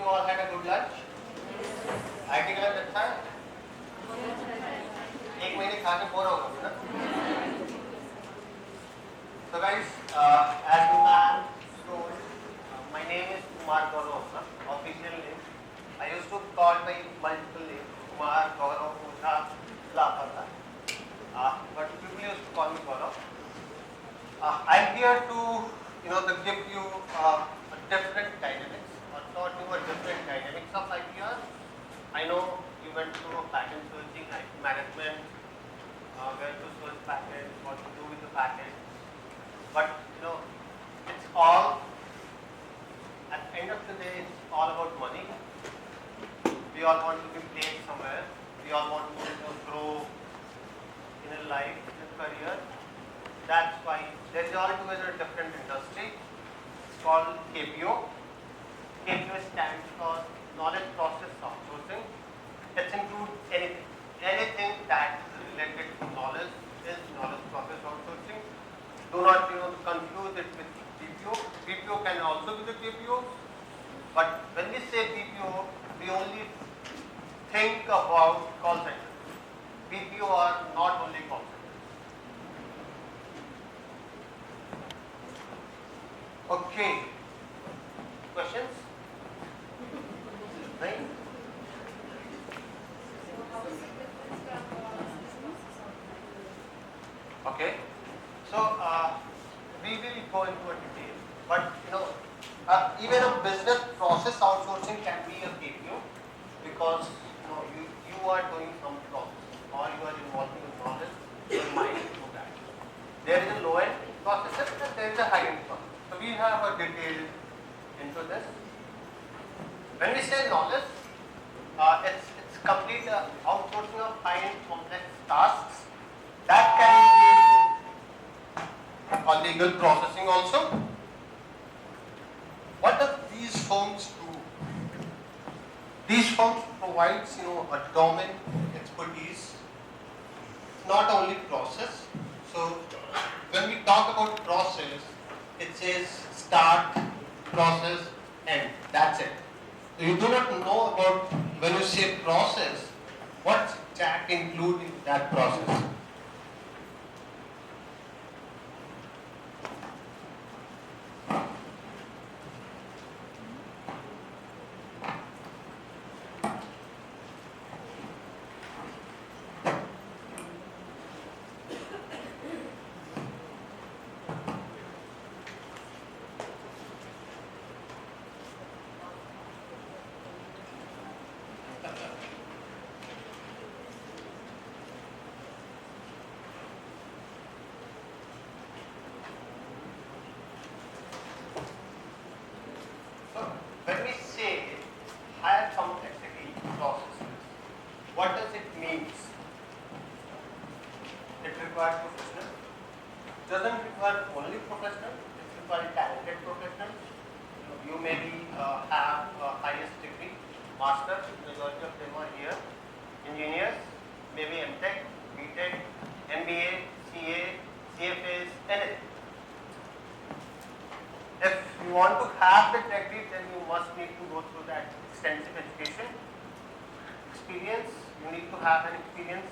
you all had a good lunch. IT का lunch अच्छा है? एक महीने खा के बोर हो गए ना? So guys, as the man told, my name is Kumar Gaurav. Official name. I used to call by multiple names, Kumar, Gaurav, Usha, Lapata. But people used to call me Gaurav. I'm here to give you a different dynamics, or taught you a different dynamics of IPR. I know you went through a patent searching, IP management, where to search patents, what to do with the patent. But it's all, at the end of the day, it's all about money. We all want to be placed somewhere. We all want to grow in a life, in a career. That's why there is altogether a different industry. It's called KPO. KPO stands for Knowledge Process Outsourcing. It includes anything. Anything that is related to knowledge is knowledge process outsourcing. Do not confuse it with BPO. BPO can also be the KPO. But when we say BPO, we only think about call centers. BPO are not only call centers. Okay. Questions? Right? Okay. So we will go into a detail, but even a business process outsourcing can be a KPO because you are doing some process or you are involving in knowledge, your mind to do that. There is a low end processor and there is a high end processor. So we have a detail into this. When we say knowledge, it's complete outsourcing of high-end complex tasks that can include a legal processing also. What do these firms do? These firms provides a domain expertise, not only process. So when we talk about process, it says start, process, end. That's it. So you do not know about when you say process, what's that include in that process? When we say higher complexity processes, what does it mean? It requires professional. Doesn't require only professional. It requires talented professionals. You maybe have a highest degree, master. Majority of them are here. Engineers, maybe MTech, BTech, MBA, CA, CFAs, anything. If you want to have the degree, then you must need to go through that extensive education. Experience, you need to have an experience.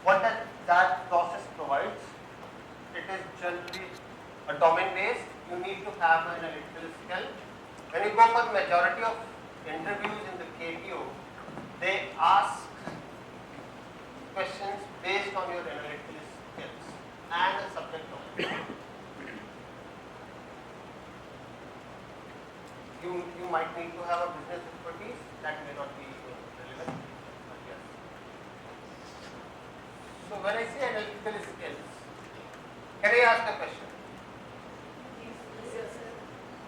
What that process provides, it is generally a domain based. You need to have an analytical skill. When you go for majority of interviews in the KPO, they ask questions based on your analytical skills and the subject knowledge. You might need to have a business expertise, that may not be relevant, but yes. So when I say analytical skills, can I ask a question?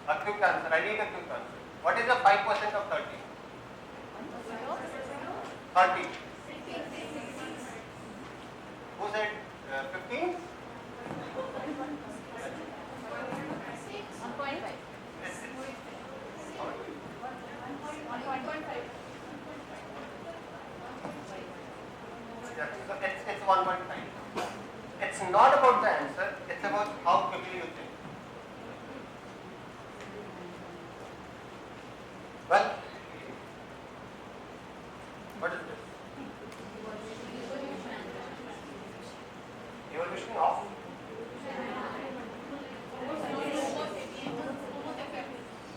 A quick answer, I need a quick answer. What is the 5% of 30? 30. Who said 15? 1.5. So it's 1.5. It's not about the answer, it's about how quickly you think. Well, what is this? Evolution of?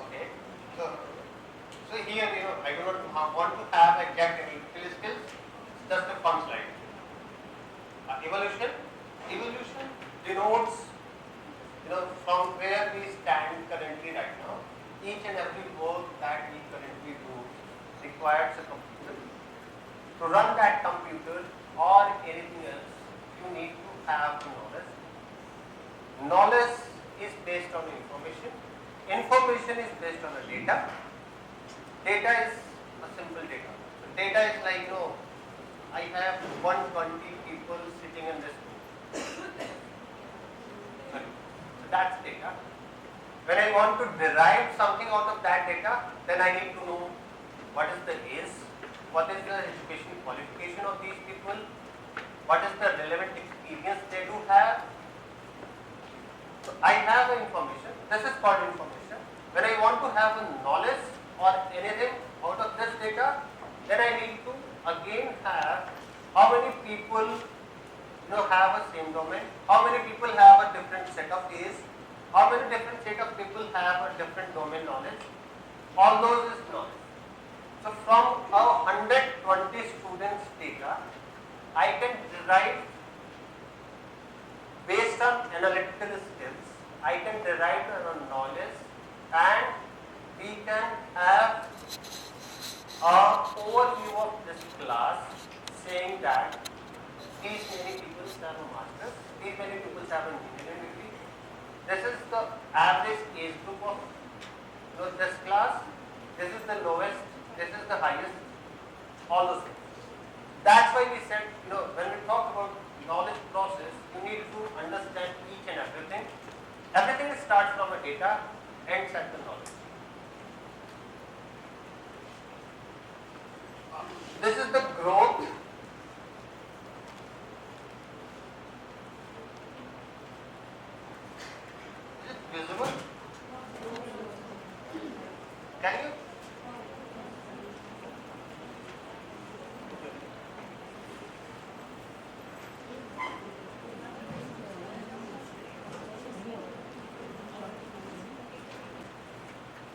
Okay. So here, I do not want to have exact analytical skills. It's just a fun slide. Evolution denotes, from where we stand currently right now. Each and every work that we currently do requires a computer. To run that computer or anything else, you need to have knowledge. Knowledge is based on information. Information is based on a data. Data is a simple data. So data is like, I have 120 people sitting in this room. So that's data. When I want to derive something out of that data, then I need to know what is the age, what is the education qualification of these people, what is the relevant experience they do have. So I have information. This is called information. When I want to have a knowledge or anything out of this data, then I need to again have how many people have a same domain, how many people have a different set of A's, how many different set of people have a different domain knowledge. All those is knowledge. So from a 120 students data, I can derive based on analytical skills, I can derive a knowledge, and we can have an overview of this class saying that these many people have a master's, these many people have an engineering degree. This is the average age group of this class. This is the lowest, this is the highest, all those things. That's why we said, when we talk about knowledge process, you need to understand each and everything. Everything starts from a data, ends at the knowledge. This is the growth. Is it visible? Can you?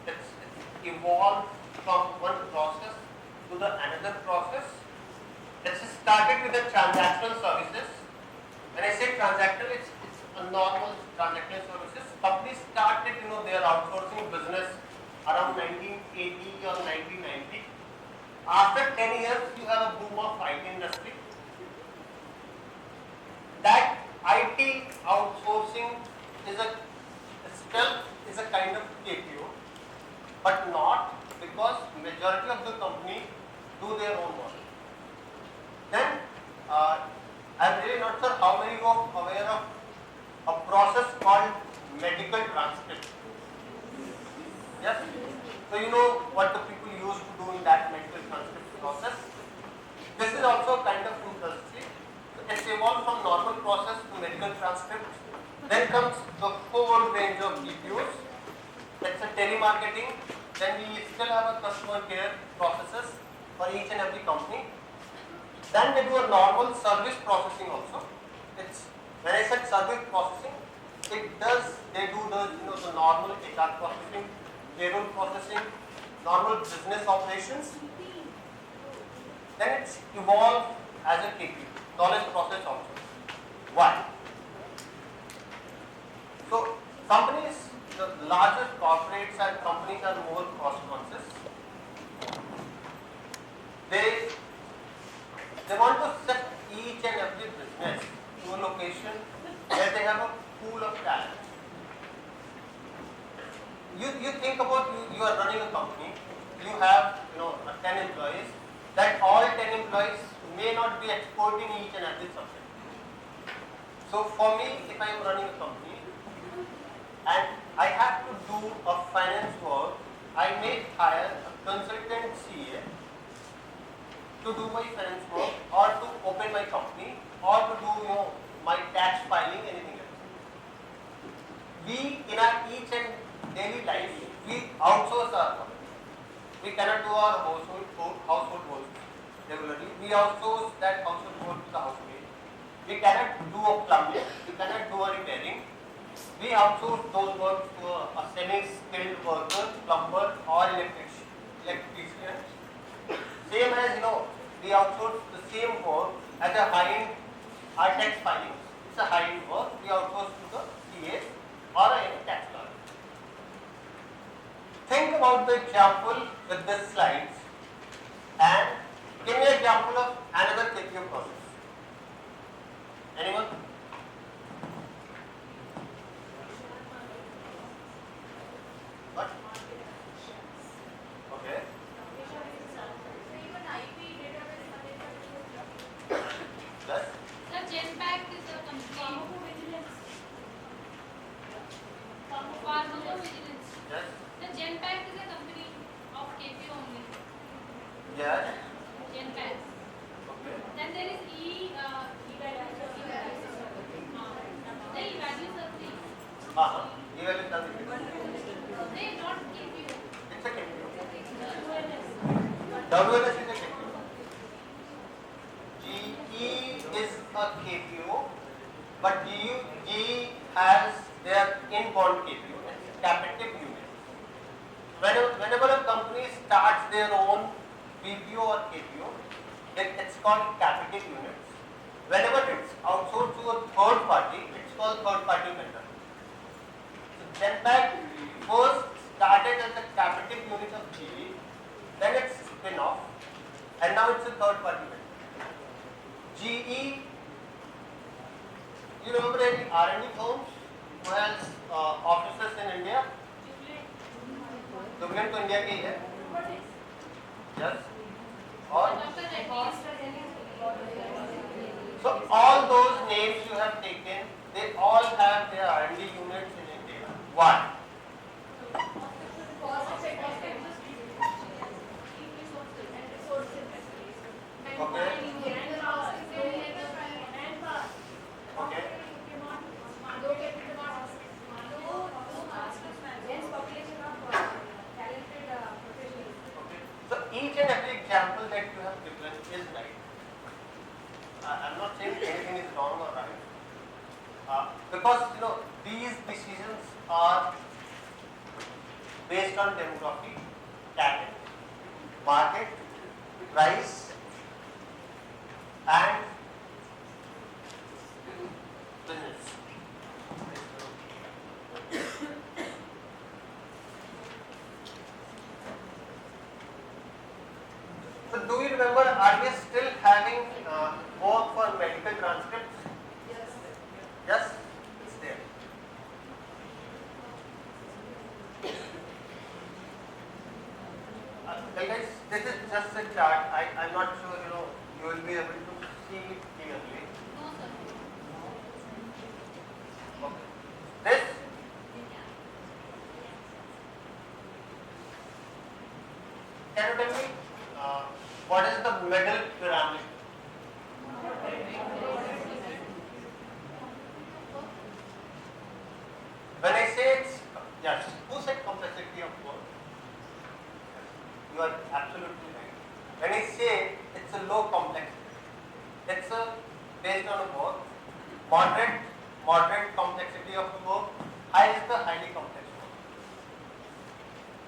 It's evolved from one process to the another process. Let's started with the transactional services. When I say transactional, it's a normal transactional services. Companies started, their outsourcing business around 1980 or 1990. After 10 years, you have a boom of IT industry. That IT outsourcing is a kind of KPO, but not because majority of the company do their own work. Then I'm really not sure how many of you are aware of a process called medical transcript. Yes? So you know what the people used to do in that medical transcript process. This is also kind of industry. So it's evolved from normal process to medical transcript. Then comes the whole range of BPOs. That's a telemarketing. Then we still have a customer care processes for each and every company. Then they do a normal service processing also. It's when I said service processing, they do the normal HR processing, payroll processing, normal business operations. Then it's evolved as a KP, knowledge process also. Why? So companies, the larger corporates and companies are more cost conscious. They want to set each and every business to a location where they have a pool of talent. You think about you are running a company, you have 10 employees, that all 10 employees may not be expert in each and every subject. So for me, if I am running a company and I have to do a finance work, I may hire a consultant CA to do my finance work or to open my company or to do my tax filing, anything else. We in our each and daily life, we outsource our work. we cannot do our household work regularly. We outsource that household work to the housemaid. We cannot do a plumbing. We cannot do a repairing. We outsource those works to a semi-skilled worker, plumber, or electrician. Same as we outsource the same work as a high-end tax filing. It's a high-end work. We outsource to the CA or any tax lawyer. Think about the example with this slides and give me an example of another KPO process. Anyone? What? Okay. Yes. The Genpact is a company. Pharmacovigilance. Yes. The Genpact is a company of KPO only. Yes. Genpact. Okay. Then there is E-Value Services. The E-Value Services. E-Value Services. They not KPO. It's a KPO. WNS. WNS is a KPO. GE is a KPO, but GE has their inbound KPO, captive unit. Whenever a company starts their own BPO or KPO, it's called captive units. Whenever it's outsourced to a third party, it's called third party vendor. So Genpact first started as a captive unit of GE, then it's spin off, and now it's a third party vendor. GE, you remember any R&D firms who has offices in India? Jubilant to India की है? Yes. और so all those names you have taken, they all have their R&D units in India. Why? Okay. Okay. So each and every example that you have given is right. I'm not saying anything is wrong or right, because these decisions are based on demography, talent, market, price, and business. So do you remember, are we still having work for medical transcripts? Yes. Yes, it's there. Well guys, this is just a chart. I'm not sure you will be able to see it clearly. No, sir. Okay. This can you tell me what is the middle pyramid? When I say it's yes, who said complexity of work? You are absolutely right. When I say it's a low complexity, it's based on a work, moderate complexity of the work, high is the highly complex work.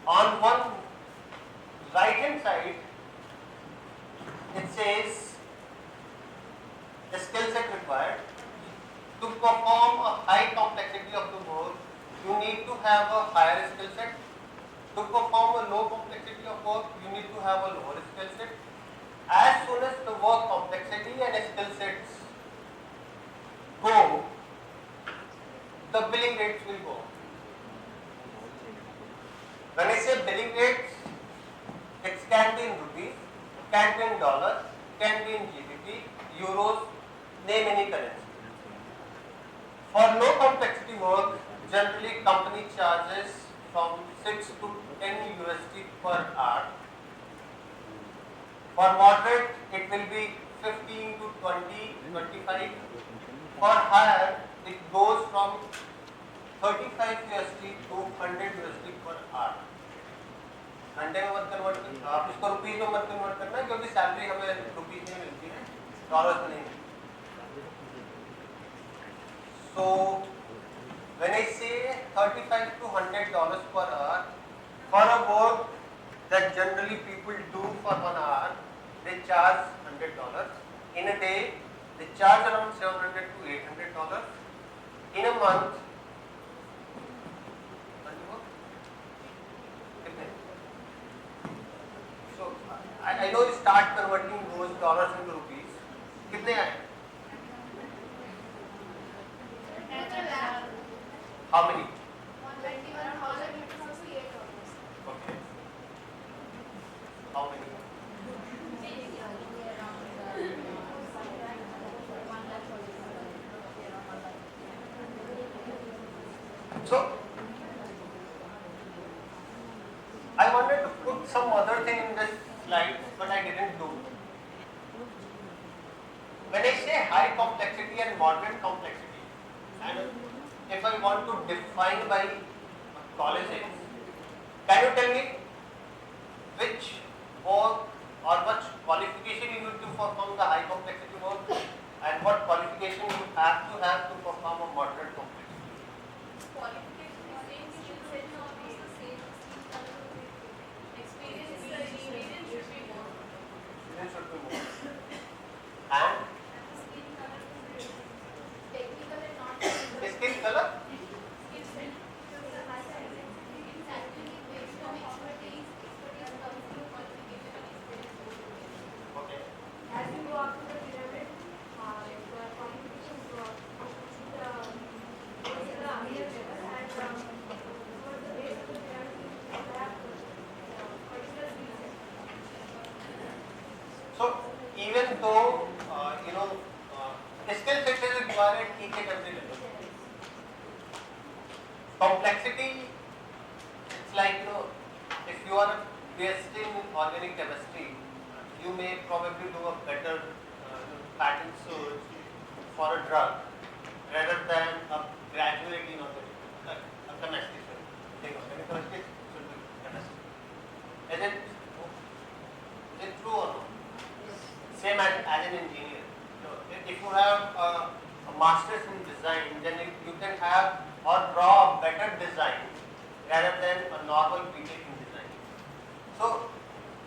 On one right hand side, it says the skill set required. To perform a high complexity of the work, you need to have a higher skill set. To perform a low complexity of work, you need to have a lower skill set. As soon as the work complexity and skill sets go, the billing rates will go. When I say billing rates, it can be in rupees, can be in dollar, can be in GBP, euros, name any currency. For low complexity work, generally company charges from 6 to 10 USD per hour. For moderate, it will be 15 to 20, 25. For higher, it goes from 35 USD to 100 USD per hour. घंटे में मत convert करना, आप इसको rupees में मत convert करना क्योंकि सैलरी हमें रुपीज में मिलती है, डॉलर्स में नहीं मिलती. So when I say $35 to $100 per hour for a work that generally people do for 1 hour, they charge $100. In a day, they charge around $700 to $800. In a month, so I know you start converting those dollars into rupees. कितने आए? How many? 121,068. Okay. How many? So I wanted to put some other thing in this slide, but I didn't do. When I say high complexity and moderate complexity, and if I want to define by colleges, can you tell me which work or which qualification you need to perform the high complexity work and what qualification you have to perform a moderate complexity? Qualification is same, skill set is almost the same. Experience should be more. Students should be more. And Technical and not technical. skill color? Skill set. It's actually based on expertise. Expertise comes through qualification and experience. Okay. As you go up to the pyramid, the qualifications go up to the higher level, and towards the base of the pyramid, you have particular skill set. So even though skill set is required at each and every level. Complexity, it's like if you are based in organic chemistry, you may probably do a better patent search for a drug rather than a graduate in a chemistry. Chemistry should be chemistry. Is it true or not? Same as an engineer. If you have a master's in design, then you can have or draw a better design rather than a normal BTech in design. So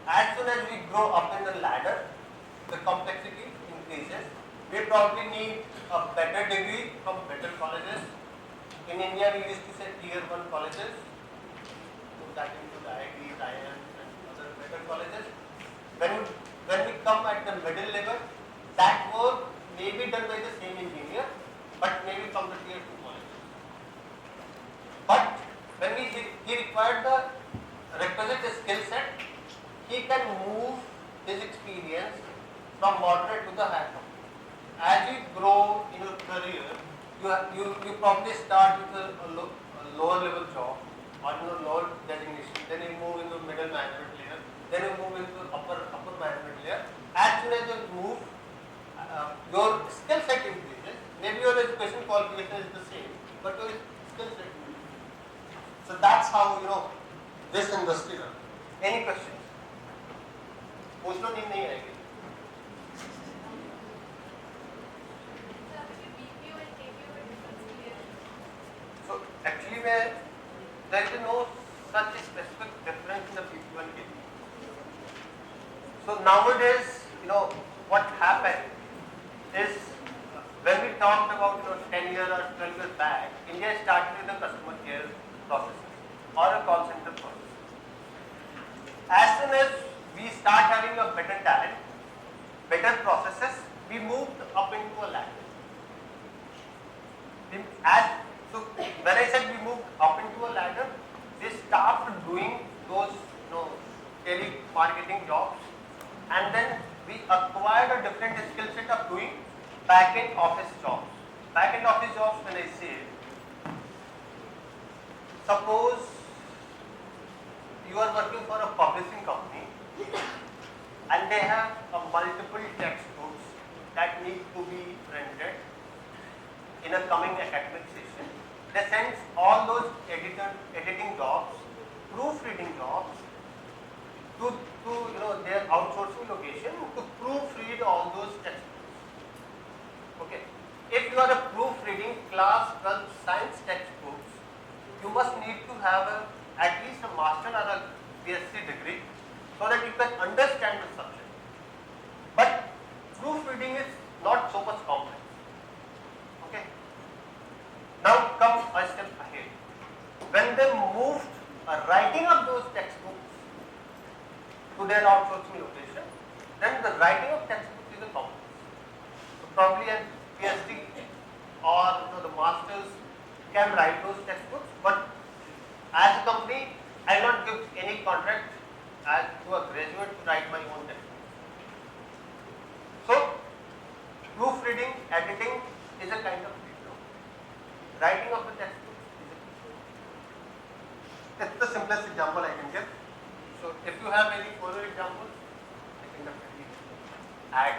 as soon as we grow up in the ladder, the complexity increases. We probably need a better degree from better colleges. In India, we used to say tier 1 colleges. So that includes IITs, IIMs and other better colleges. When we come at the middle level, that work may be done by the same engineer, but maybe from the tier 2 colleges. But when he required the requisite skill set, he can move his experience from moderate to the higher company. As you grow in your career, you probably start with a lower level job or lower designation, then you move into middle management layer, then you move into upper management layer. As soon as you move, your skill set increases. Maybe your education qualification is the same, but your skill set increases. So that's how this industry runs. Any questions? पूछ लो, नींद नहीं आएगी. BPO and KPO are different clear. So actually, there is no such specific difference in the BPO and KPO. So nowadays, what happened is when we talked about 10 years or 12 years back, India started with the customer care processes or a call center process. As soon as we start having a better talent, better processes, we moved up into a ladder. So when I said we moved up into a ladder, we started doing those telemarketing jobs, and then we acquired a different skill set of doing back-end office jobs. Back-end office jobs, when I say, suppose you are working for a publishing company and they have multiple textbooks that need to be printed in a coming academic session. They send all those editing jobs, proofreading jobs at least a master or a BSc degree so that you can understand the subject. But proofreading is not so much complex. Okay. Now come a step ahead. When they moved writing of those textbooks to their outsourcing location, then the writing of textbooks is a complex. So probably a PhD or the masters can write those textbooks, but as a company, I will not give any contract as to a graduate to write my own textbooks. So proofreading, editing is a kind of diploma. Writing of the textbooks is a diploma. That's the simplest example I can give. So if you have any further examples, I can definitely add.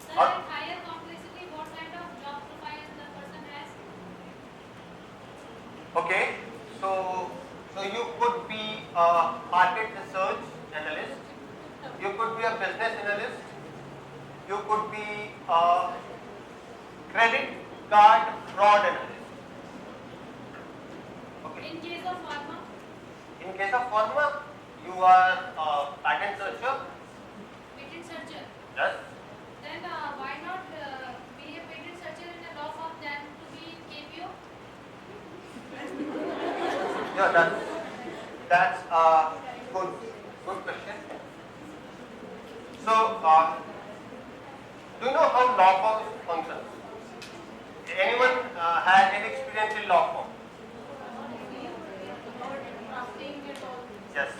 Sir, at higher complexity, what kind of job profile the person has? Okay, so you could be a market research analyst, you could be a business analyst, you could be a credit card fraud analyst. Okay. In case of pharma, In case of pharma, you are a patent searcher. patent searcher. Yes. Then why not be a patent searcher in a law firm than to be in KPO? Yeah, that's a good question. So, do you know how law firms function? Anyone has any experience in law firm? Yes.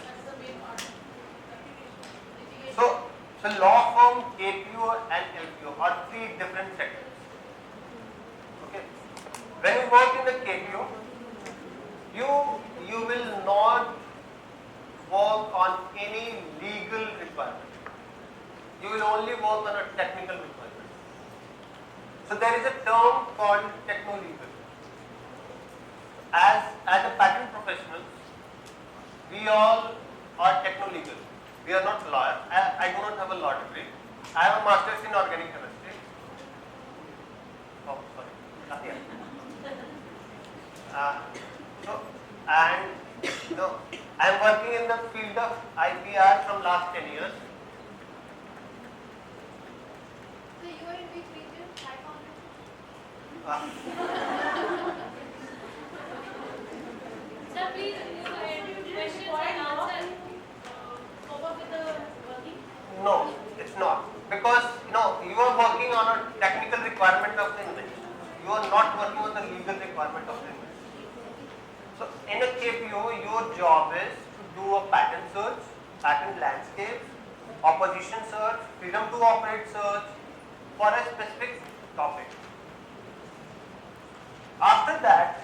So law firm, KPO and LPO are three different sectors. Okay. When you work in the KPO, you will not work on any legal requirement. You will only work on a technical requirement. So there is a term called techno-legal. As a patent professionals, we all are techno-legal. We are not lawyers. I do not have a law degree. I have a master's in organic chemistry. Oh, sorry. I am working in the field of IPR from last 10 years. So you are in which region? I found it. Sir, please questions and answer. Cope up with the working. No, it's not. Because you are working on a technical requirement of the invention. You are not working on the legal requirement of the invention. So in a KPO, your job is to do a patent search, patent landscapes, opposition search, freedom to operate search for a specific topic. After that,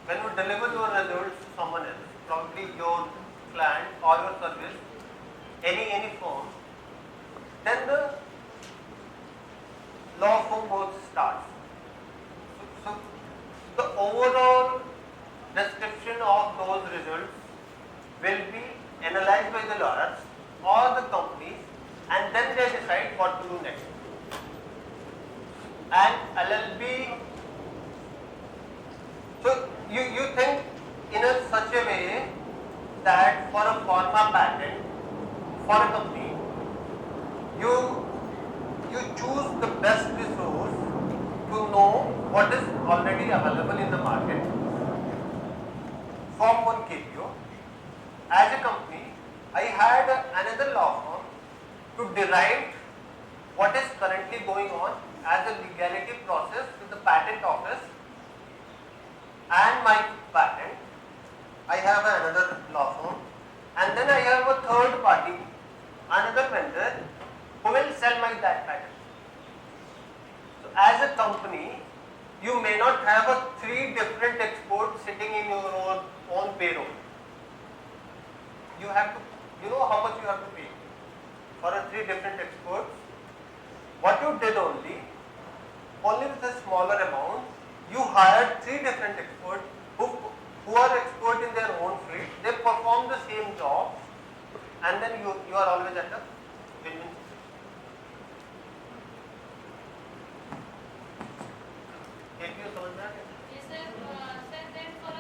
when you deliver your results to someone else, probably your client or your service, any firm, then the law firm work starts. So the overall description of those results will be analyzed by the lawyers or the companies, and then they decide what to do next. And LLB, so you think in such a way that for a pharma patent, for a company, you choose the best resource to know what is already available in the market from one KPO. As a company, I had another law firm to derive what is currently going on as a legality process with the patent office and my patent. I have another law firm, and then I have a third party, another vendor who will sell that patent. So as a company, you may not have three different experts sitting in your own payroll. You have to, how much you have to pay for three different experts. What you did only with a smaller amount, you hired three different experts who are expert in their own field. They perform the same job, and then you are always at a win-win situation. KPO समझ में आ गया? Yes, sir. Sir, then for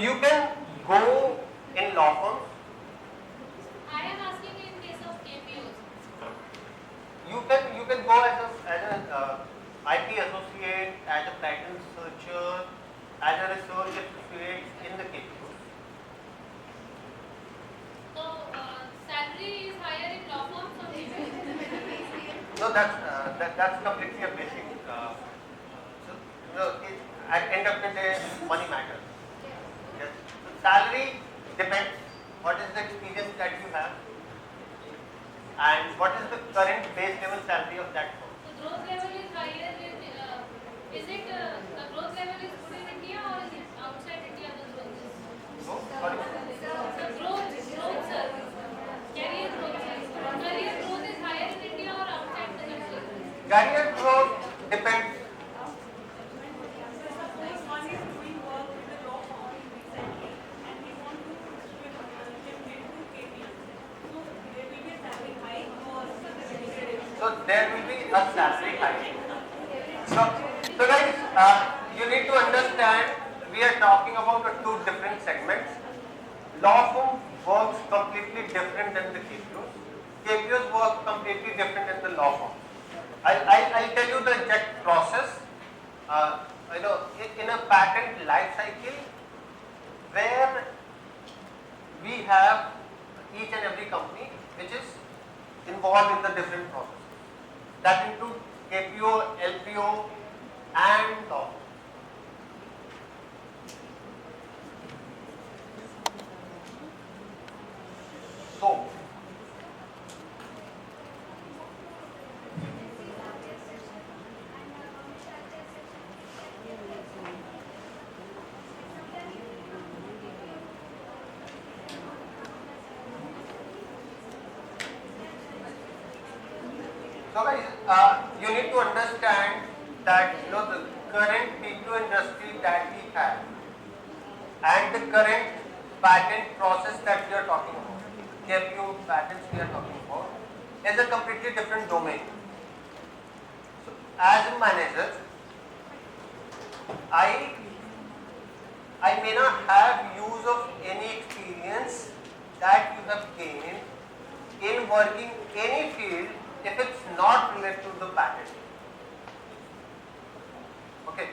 you can go in law firms. I am asking in case of KPOs. You can go as an IP associate, as a patent researcher, as a research associate in the KPOs. So salary is higher in law firms or KPOs? No, that's completely a basic. At end of the day, money matters. Yes. So salary depends. What is the experience that you have, and what is the current base level salary of that firm? So growth level is higher in, is it the growth level is good in India or is it outside India the growth is? So, sorry. The growth, sir. Career growth, sir. Career growth is higher in India or outside the country? Career growth depends. Suppose one is doing work with a law firm recently and we want to shift it to KPO. So there will be a salary hike or So there will be a salary hike. So guys, you need to understand we are talking about two different segments. Law firm works completely different than the KPOs. KPOs work completely different than the law firm. I'll tell you the exact process. In a patent life cycle, where we have each and every company which is involved in the different processes. That includes KPO, LPO, and law. So, guys, you need to understand that the current PPO industry that we have and the current patent process that we are talking about, KPO patents we are talking about, is a completely different domain. So, as a manager, I may not have use of any experience that you have gained in working any field if it's not related to the patent. Okay.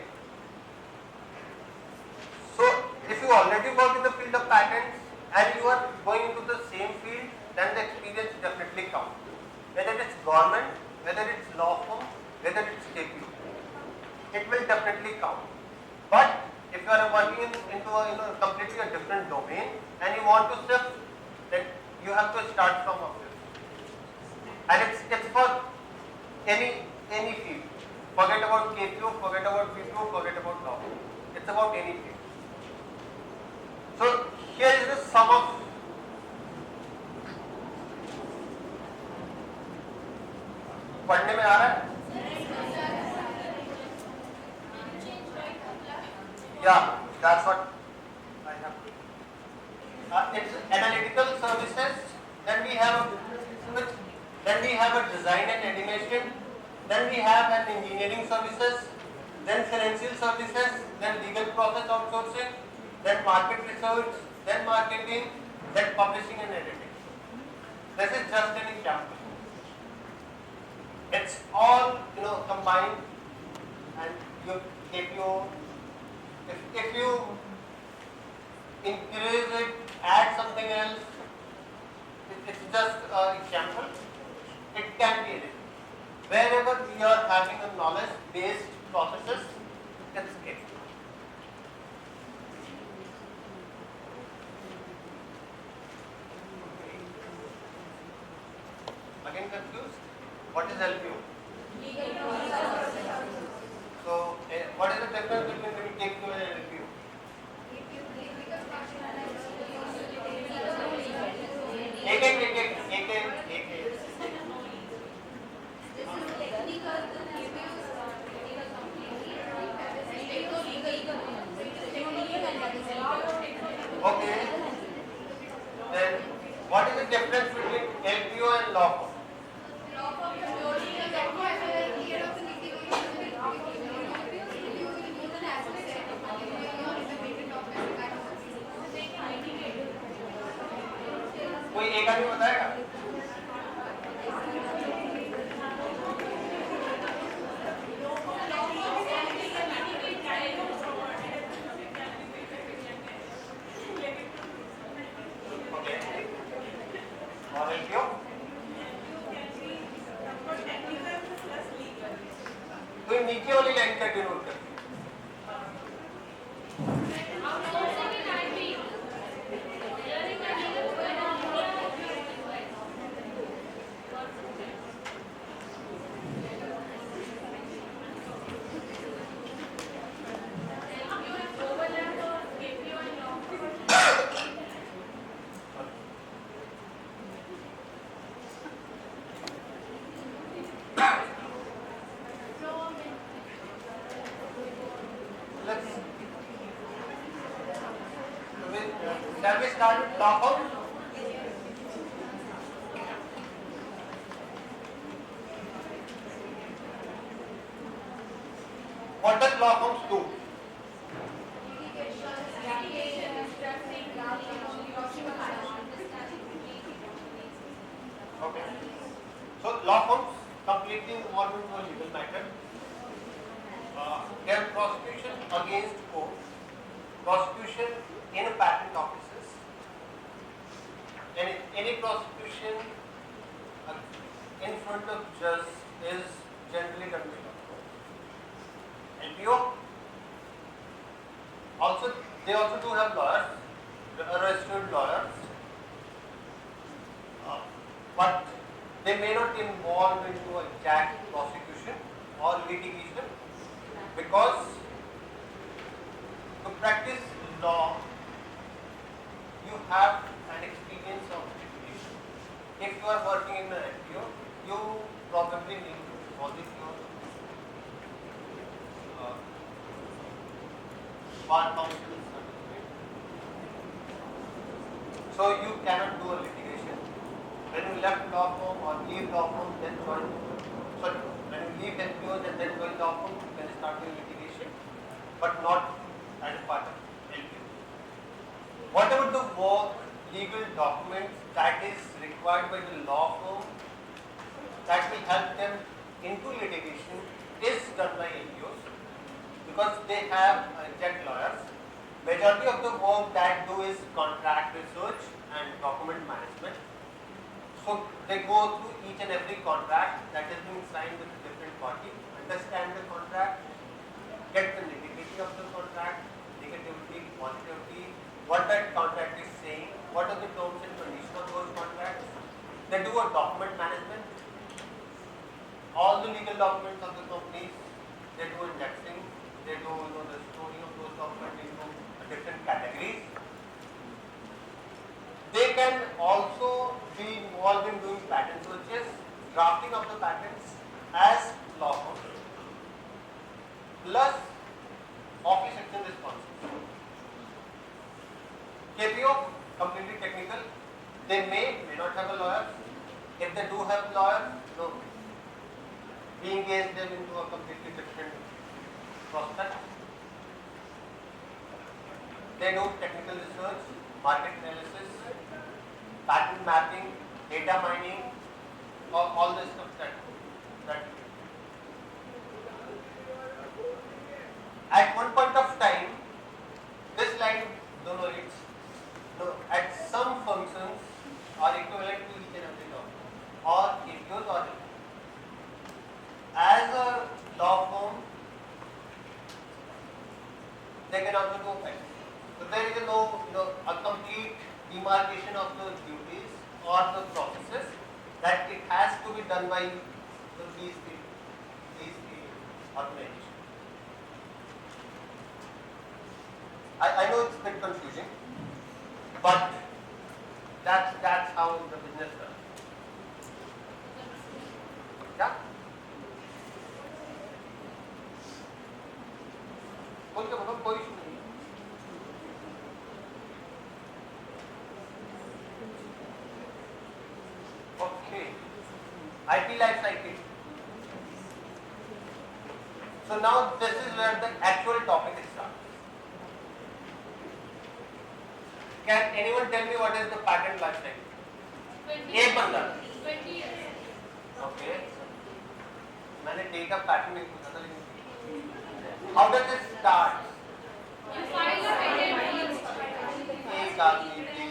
So if you already work in the field of patents and you are going into the same field, then the experience definitely counts. Whether it's government, whether it's law firm, whether it's KPO, it will definitely count. But if you are working into a completely a different domain and you want to shift, then you have to start from up. And it's for any field. Forget about KPO, forget about PPO, forget about law. It's about any field. So here is the sum of पढ़ने में आ रहा है? Yeah, that's what I have. It's analytical services. Then we have a design and animation. Then we have an engineering services. Then financial services. Then legal process outsourcing. Then market research. Then marketing. Then publishing and editing. This is just an example. It's all combined, and you KPO. If you increase it, add something else, it's just an example. It can be anything. Wherever we are having a knowledge-based processes, it's it. Again confused? What is LPO? So, what is the difference between KPO and LPO? Okay. Then, what is the difference between LPO and law firm? और LPO तो नीचे वाली line का denote करती है। Shall we start with law forms? What does law forms do? Okay. So law forms completely involved into a legal matter. Their prosecution against court, prosecution in patent offices, and any prosecution in front of judge is generally done by law. LPO also, they also do have lawyers, registered lawyers, but they may not involve into exact prosecution or litigation, because to practice law you have an experience of litigation. If you are working in an LPO, you probably need to possess your bar counsel certificate. So you cannot do a litigation. When you left law firm or leave law firm, then join. Sorry, when you leave LPOs and then join law firm, you can start doing litigation, but not as part of LPO. Whatever the work, legal documents that is required by the law firm that will help them into litigation is done by LPOs, because they have exact lawyers. Majority of the work that do is contract research and document management. So they go through each and every contract that has been signed with a different party, understand the contract, get the nitty-gritty of the contract, negativity, positivity, what that contract is saying, what are the terms and conditions of those contracts. They do a document management, all the legal documents of the companies, they do indexing, they do the storing of those documents into different categories. They can also be involved in doing patent searches, drafting of the patents as law firms, plus office action responses. KPO, completely technical. They may not have a lawyer. If they do have a lawyer, no. We engage them into a completely different prospect. They do technical research, market analysis, patent mapping, data mining, all this stuff that at one point of time, this line, at some functions are equivalent to each and every law, or KPOs or as a law firm, they can also do patents. So there is a complete demarcation of the duties or the processes that it has to be done by these three organizations. I know it's a bit confusing, but that's how the business runs. Yeah? बोल के बताओ, कोई issue नहीं। Okay, IP life cycle. So now this is where the actual topic starts. Can anyone tell me what is the patent life cycle? 20 years. Okay. मैंने day का pattern नहीं पूछा था, लेकिन how does it start? You file a patent. एक आदमी की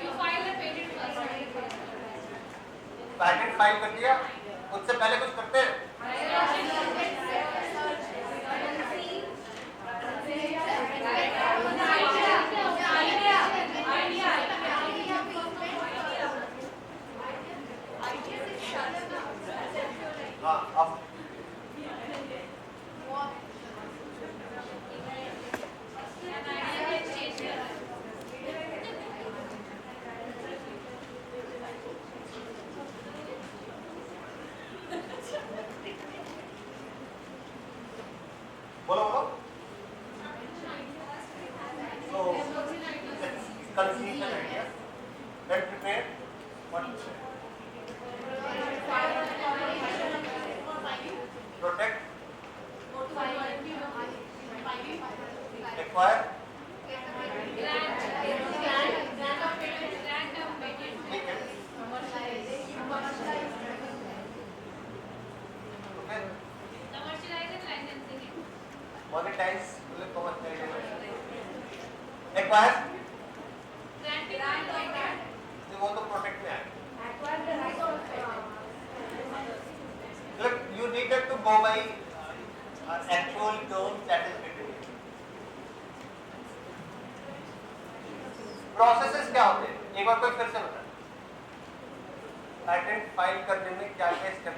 You file a patent first. Patent file कर दिया, उससे पहले कुछ करते हैं? हाँ, अब बोलो बोलो। So, conceive an idea, then prepare what to say. Protect, acquire, make it. Okay. Monetize, मतलब commercialize. Acquire, वो तो प्रोटेक्ट में आएगा। Look, you needed to go by actual terms that is written. Processes क्या होते हैं? एक बार कोई फिर से बता। पैटेंट फाइल करने में क्या क्या step?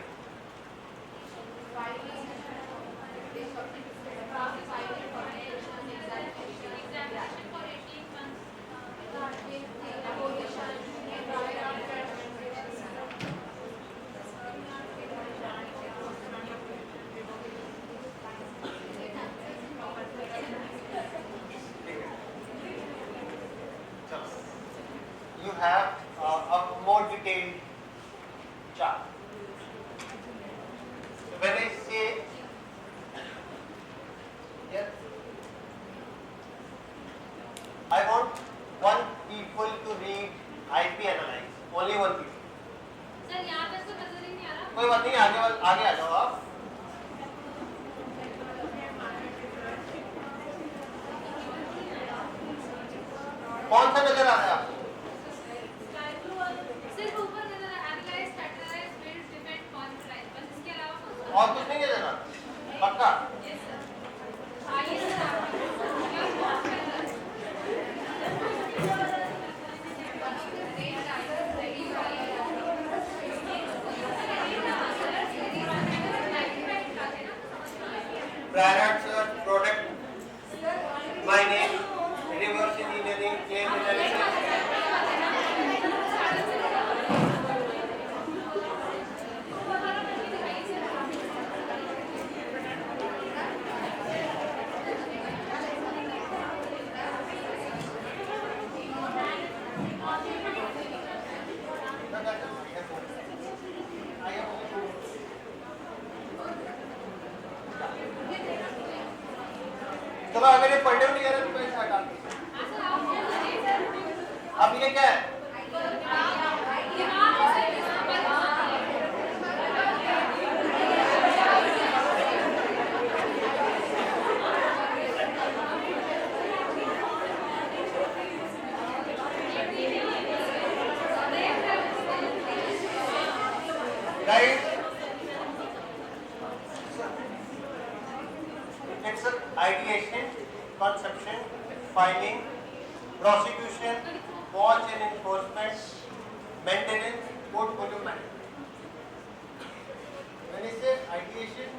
You have a more detailed chart. So when I say here, I want one people to read IP analyze, only one people. Sir यहाँ पे तो नजर ही नहीं आ रहा। कोई बात नहीं, आगे आ जाओ आप। कौन सा नजर आ रहा है आपको? सिर्फ ऊपर नजर आ रहा है, analyse, categorise, build, defend, confidence, बस इसके अलावा कुछ नहीं। और कुछ नहीं नजर आ रहा? पक्का? Yes sir. आइए सर आप क्या कॉल कर रहे हैं? Product, product, my name, reverse engineering, chain analysis. चलो अगर ये पढ़ने में नहीं आ रहा तो पैसा हटा दो। अब ये क्या है? Right? It's an ideation, conception, filing, prosecution, watch and enforcement, maintenance, portfolio management. When you say ideation,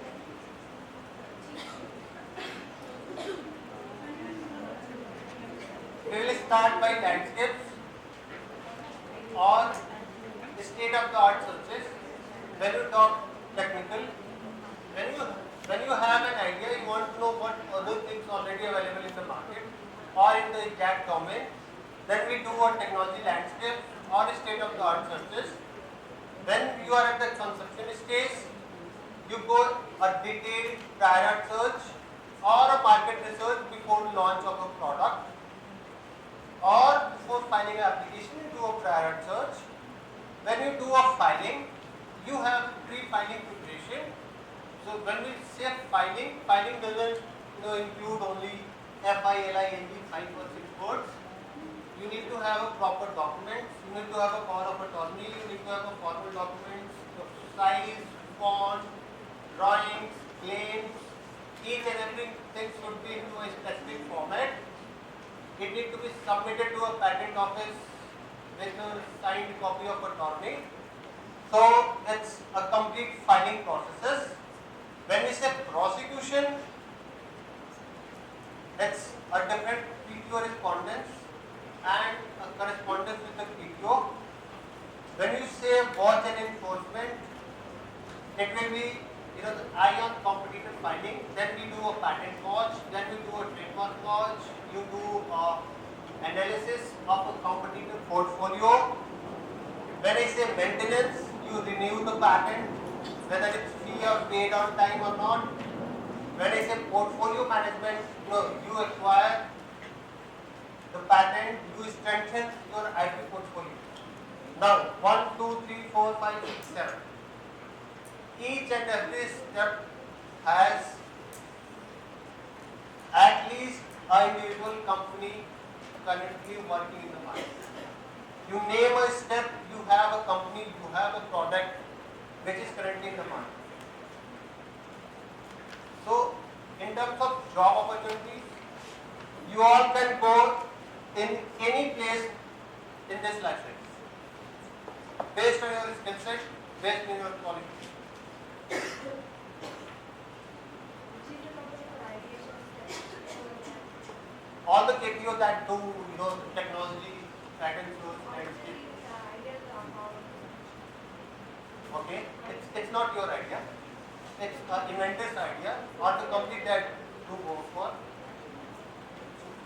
we will start by landscapes or state of the art searches. When you talk technical, when you have an idea, you want to know what other things already available in the market or in the exact domain, then we do a technology landscape or state of the art searches. When you are at the conception stage, you go a detailed prior search or a market research before launch of a product, or before filing an application you do a prior search. When you do a filing, you have pre-filing preparation. So when we say filing, filing doesn't include only FILING 5 or 6 words. you need to have a proper document, you need to have a power of attorney, you need to have a formal document, size, font, drawings, claims, each and everything should be into a specific format. It needs to be submitted to a patent office with a signed copy of attorney. So it's a complete filing process. When we say prosecution, it's a different PTO correspondence and a correspondence with the PTO. When you say watch and enforcement, it will be the eye on competitor filing, then we do a patent watch, then we do a trademark watch, you do analysis of a competitor portfolio. When I say maintenance, you renew the patent, whether it's free or paid on time or not. When I say portfolio management, you acquire the patent, you strengthen your IP portfolio. Now, 1, 2, 3, 4, 5, 6, 7. Each and every step has at least an individual company currently working in the market. You name a step, you have a company, you have a product which is currently in the market. So, in terms of job opportunities, you all can go in any place in this life science, based on your skill set, based on your qualification. All the KPO that do, technology, patent source, landscape. Okay, it's not your idea. It's an inventor's idea or the company that you go for.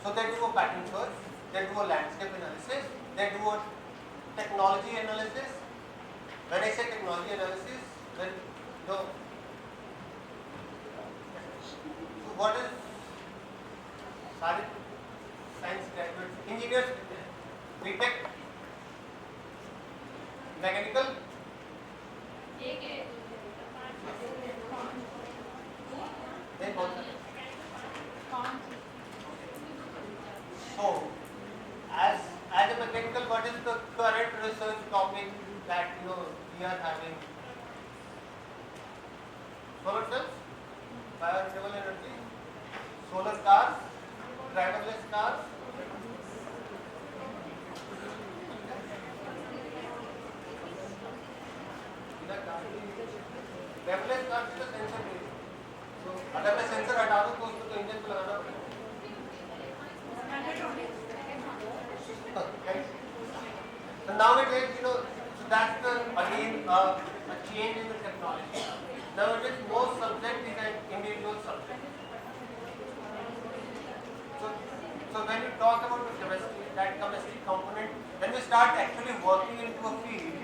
So they do a patent search, they do a landscape analysis, they do a technology analysis. When I say technology analysis, then so what is science graduates, engineers, BTech, mechanical. So, as a mechanical, what is the current research topic that we are having? Solar cells, biorenewable energy, solar cars, driverless cars. Driverless cars is a sensor based. So अगर मैं sensor हटा दूँ तो उसको तो engine पे लगाना पड़ेगा. Okay. So nowadays, so that's again a change in the technology. Nowadays, no subject is an individual subject. So when you talk about the chemistry, that chemistry component, when we start actually working into a field,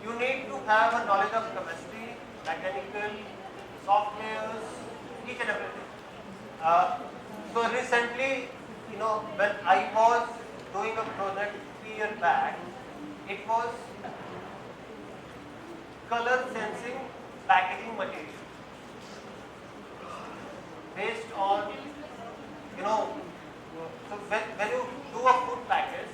you need to have a knowledge of chemistry, mechanical, softwares, each and everything. So recently, when I was doing a project 3 years back, it was color sensing packaging material. Based on, so when you do a food package,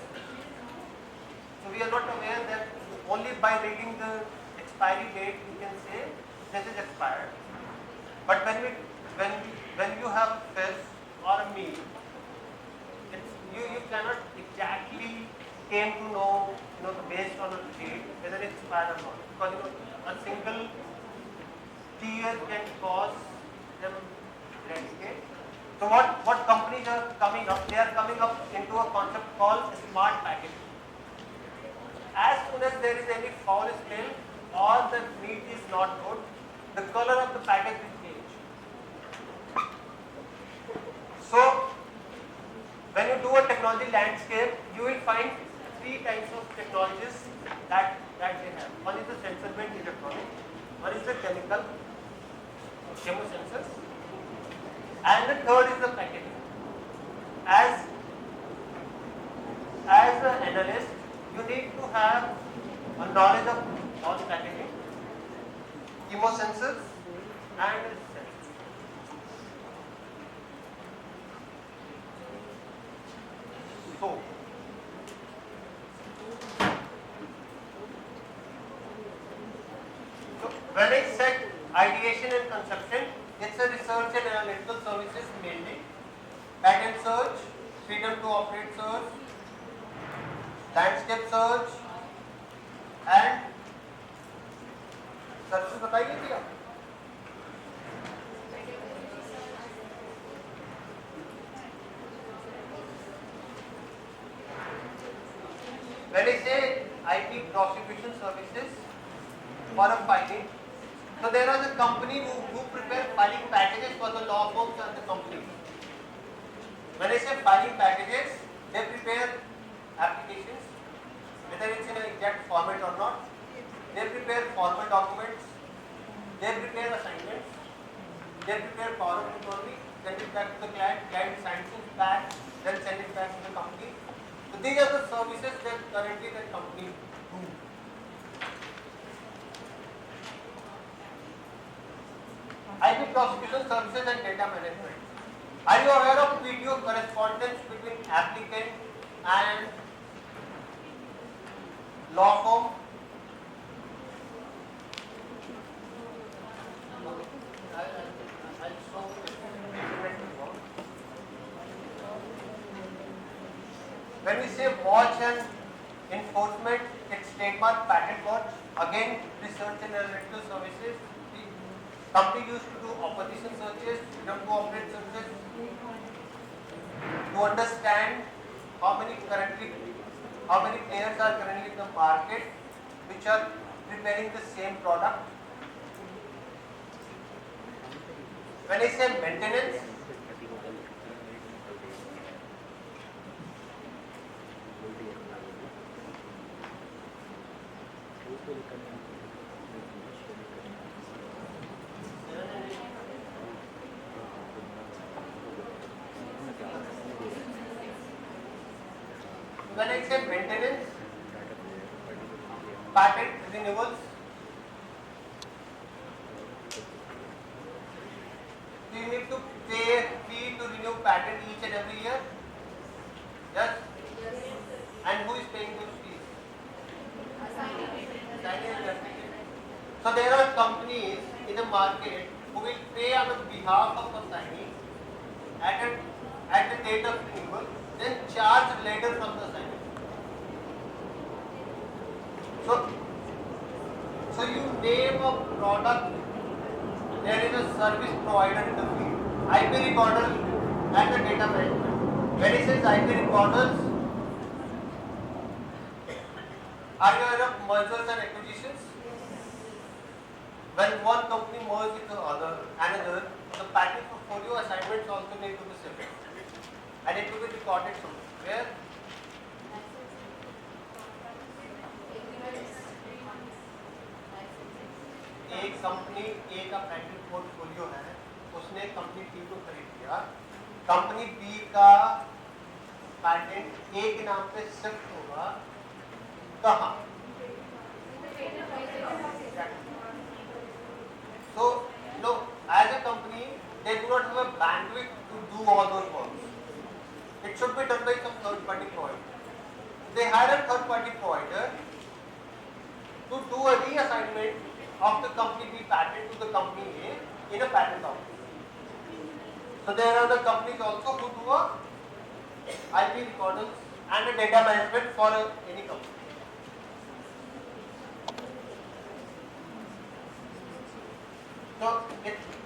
so we are not aware that only by reading the expiry date you can say this is expired. But when you have fish or a meat, you cannot exactly came to know based on the date whether it's expired or not, because a single tear can cause them eradicate. So what companies are coming up? They are coming up into a concept called smart packaging. As soon as there is any foul smell or the meat is not good, the color of the package will change. So when you do a technology landscape, you will find 3 types of technologies that they have. One is the sensor-based electronic, one is the chemical, chemosensors, and the third is the packaging. As an analyst, you need to have a knowledge of all packaging, chemosensors, and sensors. So, When I said ideation and conception, it's a research and analytical services mainly. Patent search, freedom to operate search, landscape search, and service बताइए क्या? When I say IP prosecution services for a filing, so there are the company who prepare filing packages for the law firms and the companies. When I say filing packages, they prepare applications, whether it's in an exact format or not. They prepare formal documents, they prepare assignments, they prepare power of attorney, send it back to the client, client signs it back, then send it back to the company. So these are the services that currently the company do. IP prosecution services and data management. Are you aware of video correspondence between applicant and law firm? When we say watch and enforcement, it's trademark, patent watch, again research and analytical services. The company used to do opposition searches, freedom to operate searches, to understand how many players are currently in the market which are preparing the same product. When I say maintenance, when I say maintenance, patent renewals, do you need to pay a fee to renew patent each and every year? Yes? And who is paying those fees? So there are companies in the market who will pay on behalf of the assignee at the date of renewal, then charge later from the assignee. So you name a product, there is a service provider in the field. IP recorders and the data management. When it says IP recorders, are you aware of mergers and acquisitions? When one company merges with another, the patent portfolio assignments also need to be separate, and it will be recorded somewhere. एक company ए का patent portfolio है, उसने company B को खरीद लिया, company B का patent ए के नाम पे शिफ्ट होगा कहाँ? So, look, as a company, they do not have a bandwidth to do all those works. It should be done by some third-party provider. They hire a third-party provider to do a reassignment of the company B patent to the company A in a patent office. So there are the companies also who do a IP recorders and a data management for any company. So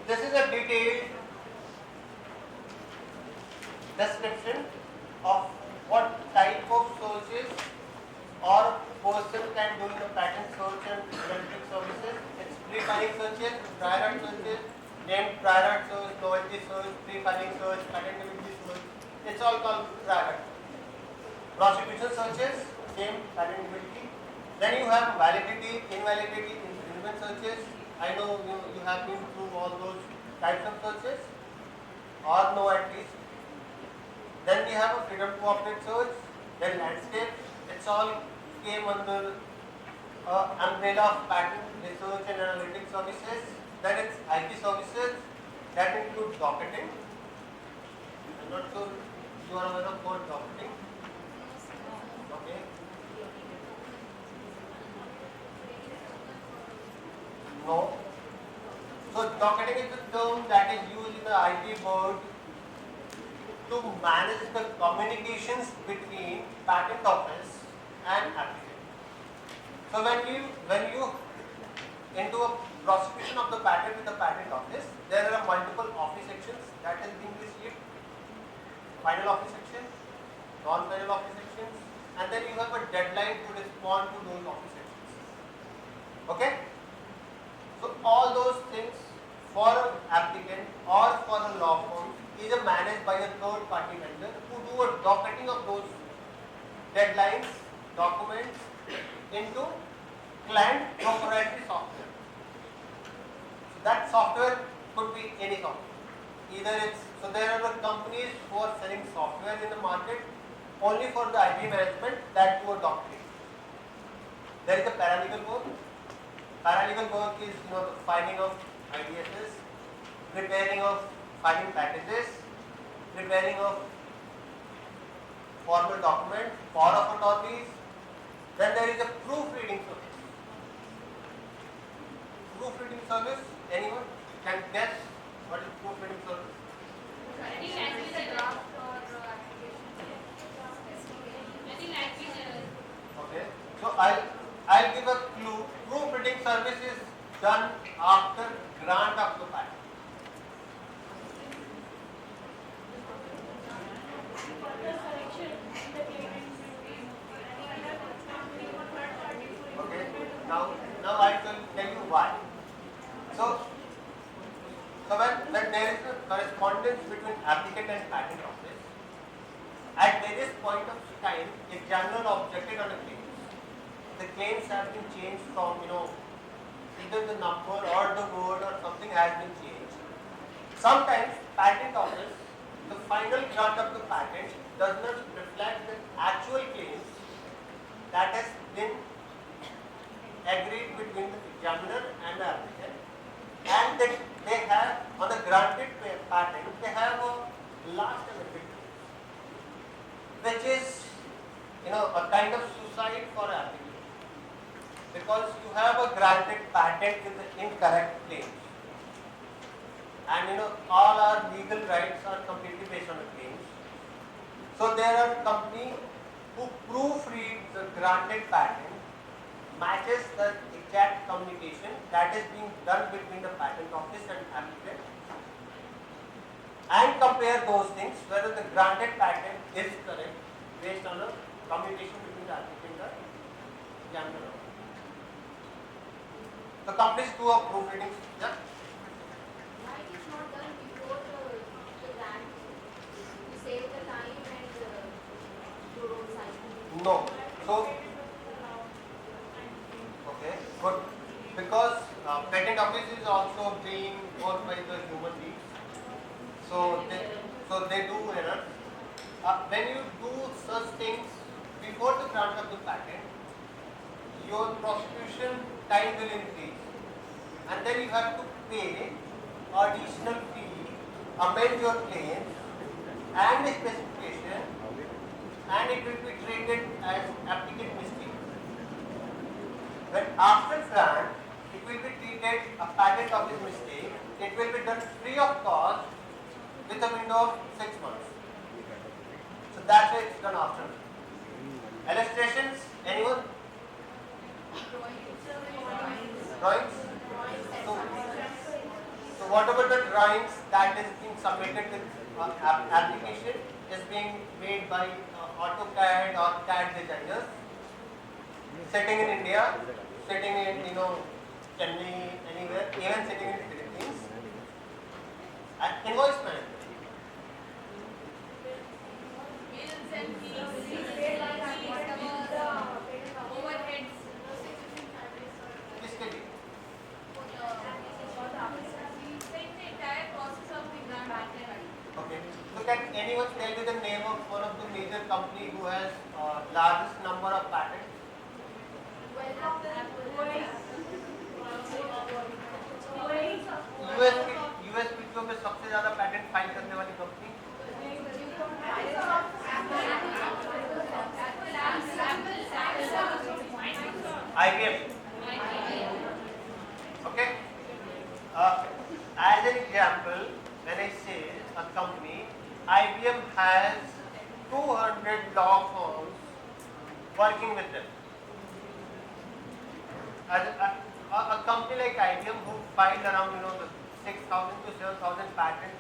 this is a detailed description of what type of searches or person can do in a patent search and analytic services. It's pre-filing searches, prior art searches, named prior art search, novelty search, pre-filing search, patentability search. It's all called prior art. Prosecution searches, same patentability. Then you have validity, invalidity, infringement searches. I know you have been through all those types of searches, or no at least. Then we have a freedom to operate search, then landscape. It's all came under umbrella of patent research and analytics services. Then it's IP services that include docketing. I'm not sure you are aware of what docketing. Okay. No. So docketing is the term that is used in the IT world to manage the communications between patent office and applicant. So when you into a prosecution of the patent with the patent office, there are multiple office sections that is being received. Final office section, non-final office sections, and then you have a deadline to respond to those office sections. Okay? So all those things for an applicant or for a law firm is managed by a third party vendor who do a docketing of those deadlines, documents into client proprietary software. So that software could be any software. So there are companies who are selling software in the market only for the IP management that do a docketing. There is a paralegal work. Paralegal work is the filing of IDSs, preparing of filing packages, preparing of formal document, power of attorneys. Then there is a proofreading service. Proofreading service, anyone can guess what is proofreading service? Writing language is a draft or application. Writing language. Okay. So I'll give a clue. Proofreading service is done after grant of the patent. Okay. Now I will tell you why. So when there is a correspondence between applicant and patent office, at various point of time, examiner objected on a claim. The claims have been changed from either the number or the word or something has been changed. Sometimes patent office, the final grant of the patent does not reflect the actual claims that has been agreed between the examiner and the applicant, and they have on the granted patent they have a last benefit, which is a kind of suicide for applicant. Because you have a granted patent with the incorrect claims, and all our legal rights are completely based on the claims. So there are companies who proofread the granted patent, matches the exact communication that is being done between the patent office and applicant, and compare those things whether the granted patent is correct based on the communication between the applicant and the examiner. The companies do a proofreading. Yeah? Why it is not done before the grant? You save the time and you don't sign. No. So, okay, good. Because patent office is also being worked by the human beings. So they do errors. When you do such things before the grant of the patent, your prosecution time will increase, and then you have to pay additional fee, amend your claims and specification, and it will be treated as applicant mistake. But after grant, it will be treated a patent office mistake. It will be done free of cost with a window of 6 months. So that's why it's done after. Illustrations, anyone? Drawings? So whatever the drawings that is being submitted with application is being made by AutoCAD or CAD designers sitting in India, sitting in Chennai, anywhere, even sitting in the Philippines. And invoice management. Bills and fees, overheads. किसके लिए? The entire process of the grant. Okay. So can anyone tell me the name of one of the major company who has largest number of patents? US PTO में सबसे ज्यादा patent file करने वाली company IBM. Okay. example, when I say a company, IBM has 200 law firms working with them. A company like IBM who filed around the 6,000 to 7,000 patents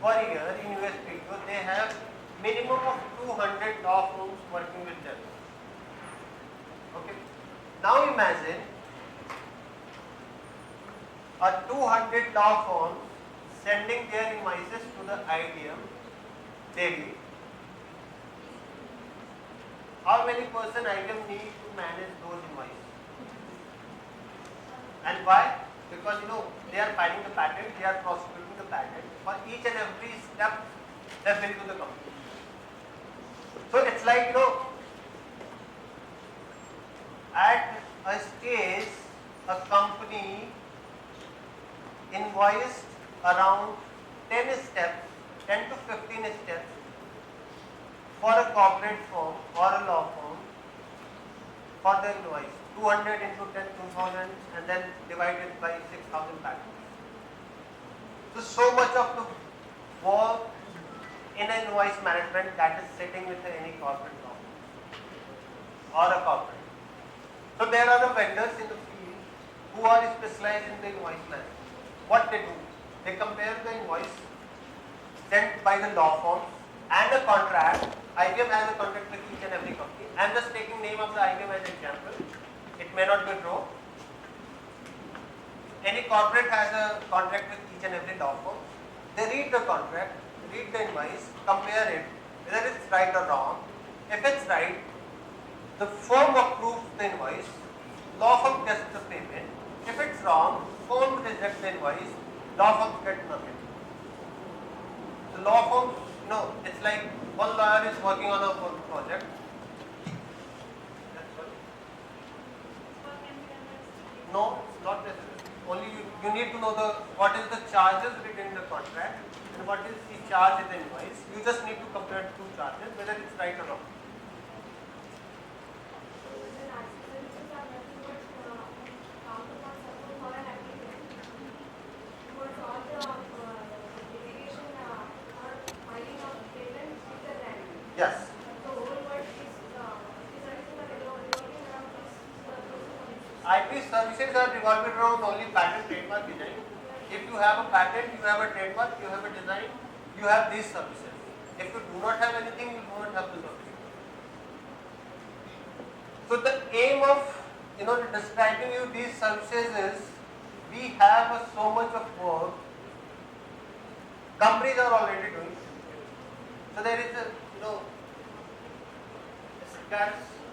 per year in US PTO, they have minimum of 200 law firms working with them. Okay. Now imagine a 200 law firms sending their invoices to the IBM daily. How many person IBM need to manage those invoices? And why? Because they are filing the patent, they are prosecuting the patent. For each and every step they bill to the company. So it's like at a stage a company invoiced around 10 steps, 10 to 15 steps for a corporate firm or a law firm for the invoice. 200 into 10, 2,000 and then divided by 6,000 patents. So much of the work in an invoice management that is sitting with any corporate law or a corporate. So there are the vendors in the field who are specialized in the invoice management. What they do? They compare the invoice sent by the law firms and a contract. IBM has a contract with each and every company. I am just taking name of the IBM as an example. It may not be true. Any corporate has a contract with each and every law firm. They read the contract, read the invoice, compare it, whether it's right or wrong. If it's right, the firm approves the invoice, law firm gets the payment. If it's wrong, firm rejects the invoice, law firm gets nothing. The law firm, it's like one lawyer is working on a project. No, it's not necessary. Only you need to know what is the charges written in the contract and what is the charge in the invoice. You just need to compare two charges, whether it's right or wrong. Yes. IP services are revolving around only patent, trademark, design. If you have a patent, you have a trademark, you have a design, you have these services. If you do not have anything, you do not have the services. So the aim of describing you these services is we have so much of work. Companies are already doing. So there is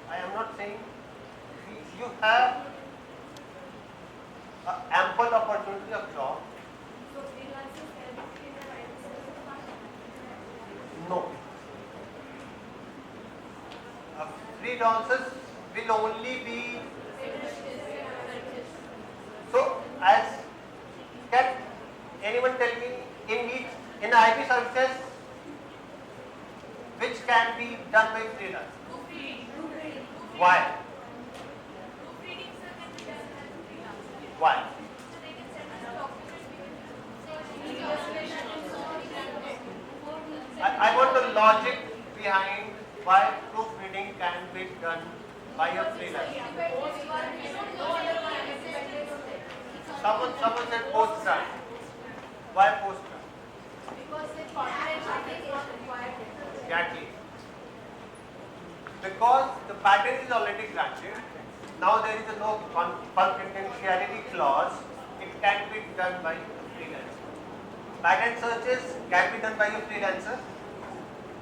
I am not saying you have ample opportunity of job. So freelancers can be in the right service? No. Freelancers will only be. So as can anyone tell me in IP services which can be done by freelance? Why? Why? I want the logic behind why proofreading can be done by a freelancer. Someone said post-grad. Why post-grad? Because the contract is not required. Exactly. Because the patent is already granted. Now there is no confidentiality clause. It can be done by a freelancer. Patent searches can be done by a freelancer,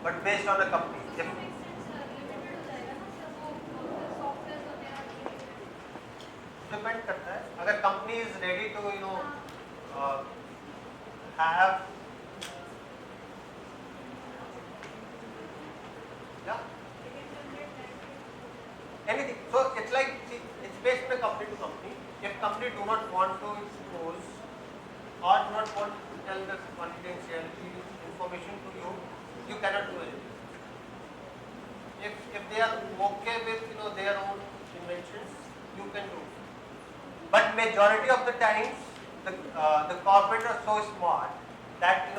but based on a company. Depend करता है. अगर company is ready to have anything. So it's like it's based on a company to company. If company do not want to expose or do not want to tell the confidentiality information to you, you cannot do anything. If they are okay with their own inventions, you can do it. But majority of the times the corporate are so smart that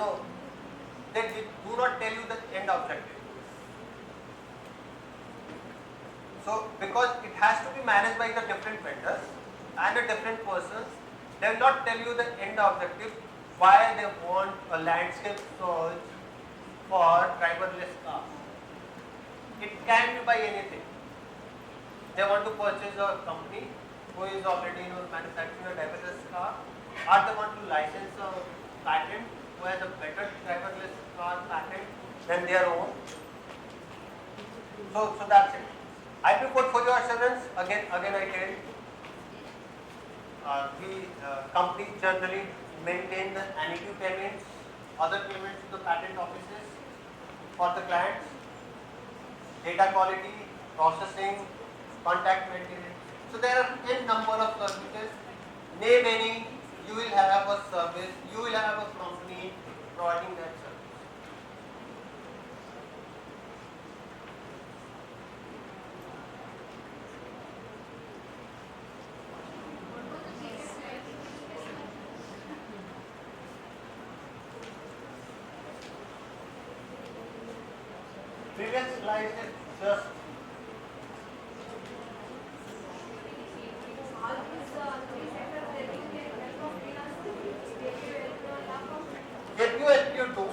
they do not tell you the end objective. So because it has to be managed by the different vendors and the different persons, they will not tell you the end objective, why they want a landscape search for driverless cars. It can be by anything. They want to purchase a company who is already manufacturing a driverless car, or they want to license a patent who has a better driverless car patent than their own. So that's it. IP portfolio assurance, again I tell, the company generally maintain the annuity payments, other payments to the patent offices for the clients, data quality, processing, contact maintenance. So there are n number of services. Name any, you will have a service, you will have a company providing that service. Previous slide is just All these three sectors, they will get help of freelance, FQ do.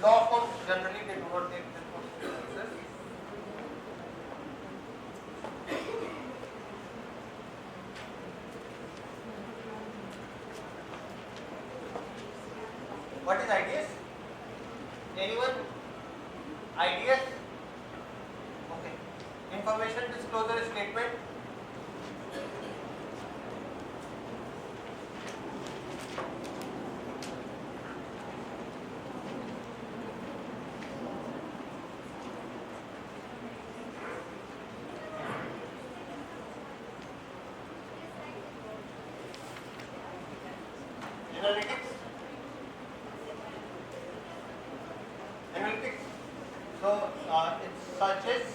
Law firms generally they do not take this for services. What is IDS? Anyone? IDS? Okay. Information disclosure statement. Analytics. Analytics. So it searches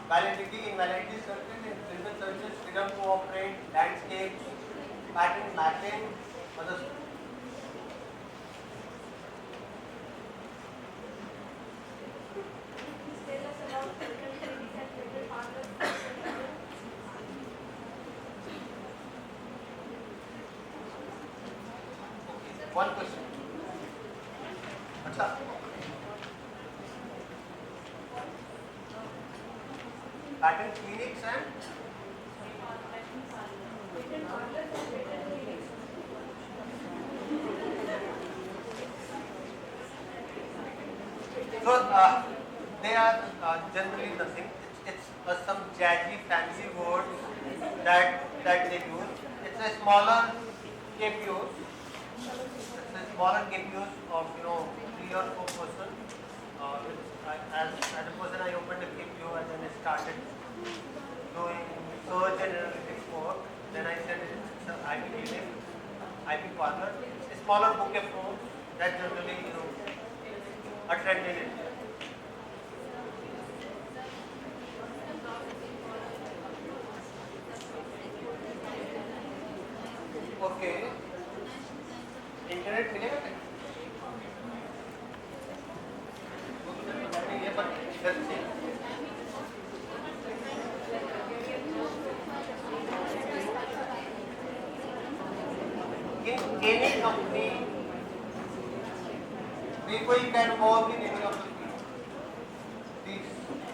validity, invalidity searches, infringement searches, freedom to operate, landscapes, pattern mapping, other stuff. tell us about filter series and filter partners. One question. Acha. Patent clinics and Filter partners and filter clinics. so they are generally nothing. It's some jazzy, fancy words that they use. It's a smaller KPOs. It's a smaller KPOs of 3 or 4 person. As a person, I opened a KPO and then I started doing search and analytics work. Then I said it's an IP clinic, IP partner. A smaller bouquet forms that generally are trending in India. Okay. Internet मिलेगा क्या? ये पर इधर से in any company people can work in any of the fields.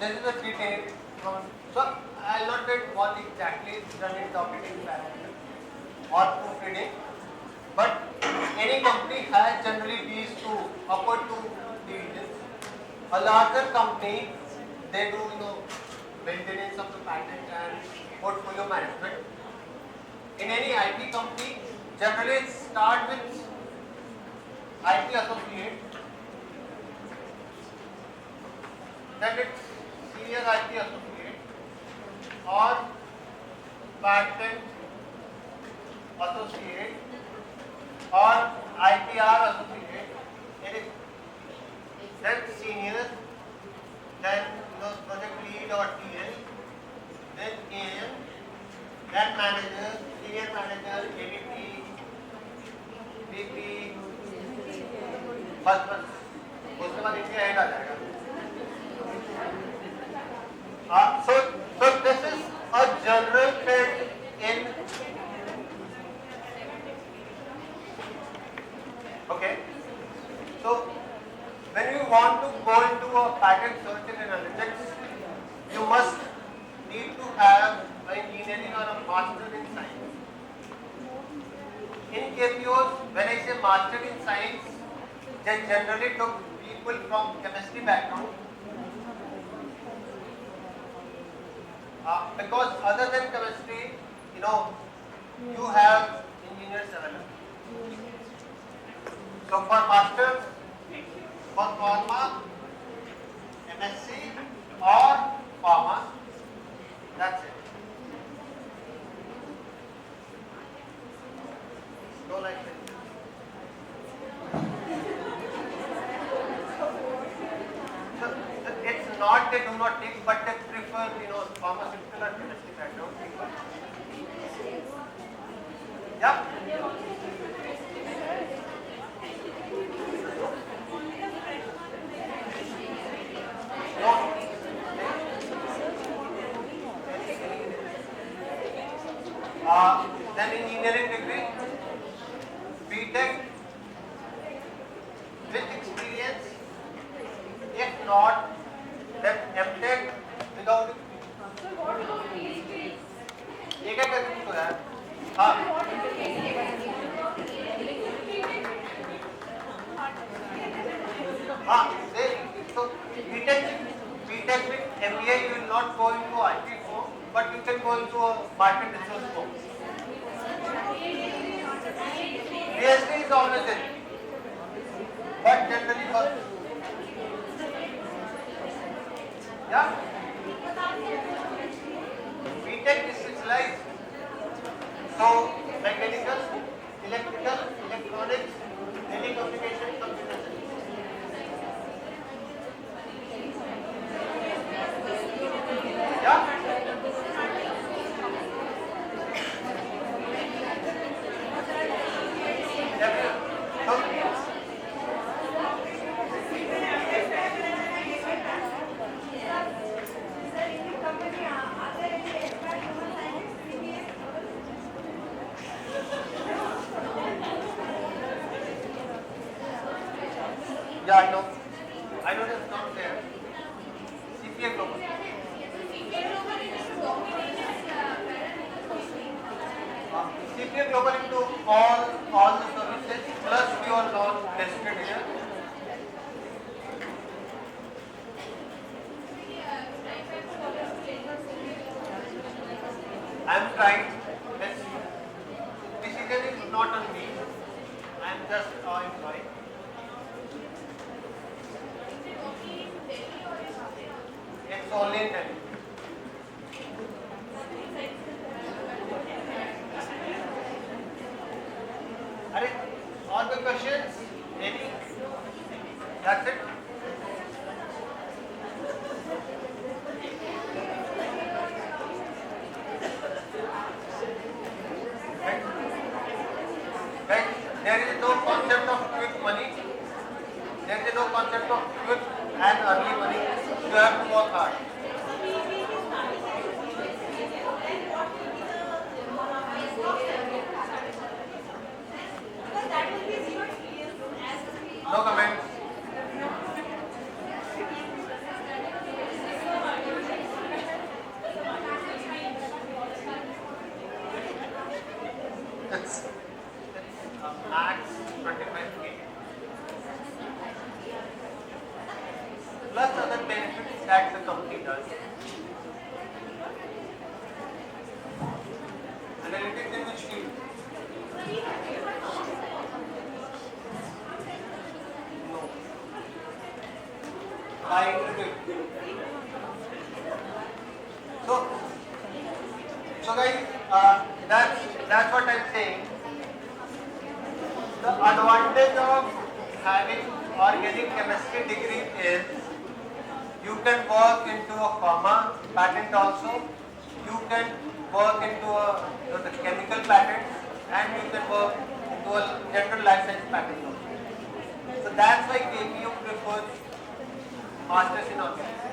This is a detail from so I'll not get what exactly is done in operating parameter or proofreading, but any company has generally these two upper two divisions. A larger company, they do maintenance of the patent and portfolio management. In any IP company, generally it starts with IP associate, then it's senior IP associate or patent associate or IPR associate, then senior, then project lead or TL, then AM, then manager, senior manager, AVP, P बस बस उसके बाद इनके head आ जाएगा. So this is a general trend in. Okay. So when you want to go into a pattern search and analytics, you must need to have an engineering or a master in science. In KPOs, when I say master in science, they generally took people from chemistry background. Because other than chemistry, you have engineers available. So for masters, for pharma, MSc or pharma, that's it. No like that. So it's not they do not take, but they prefer, pharmaceutical or chemistry background people. Yeah. Then engineering degree, BTech with experience. If not, then MTech without experience. ये क्या करती हो यार? हाँ. हाँ. So BTech with MBA you will not go into IT firm, but you can go into a market research firm. PhD is always there, but generally first. Yeah. BTech is specialized. So mechanical, electrical, electronics, telecommunication, computer science. Yeah. Yeah, I know. I know that's not there. CPA Global. CPA Global into all the services plus your non-listed here. I am trying. This decision is not on me. I am just employee. It's only in Delhi. All the questions? Any? That's it? Right. There is no concept of quick money. There is no concept of quick and early money. You have to work hard. No comment. It's max 25K. Plus other benefits that the company does. Analytics in which field? No. By interview. So guys, that's what I'm saying. The advantage of having organic chemistry degree is you can work into a pharma patent also. You can work into the chemical patent, and you can work to a general life science package also. So that's why KPU prefers masters in organics.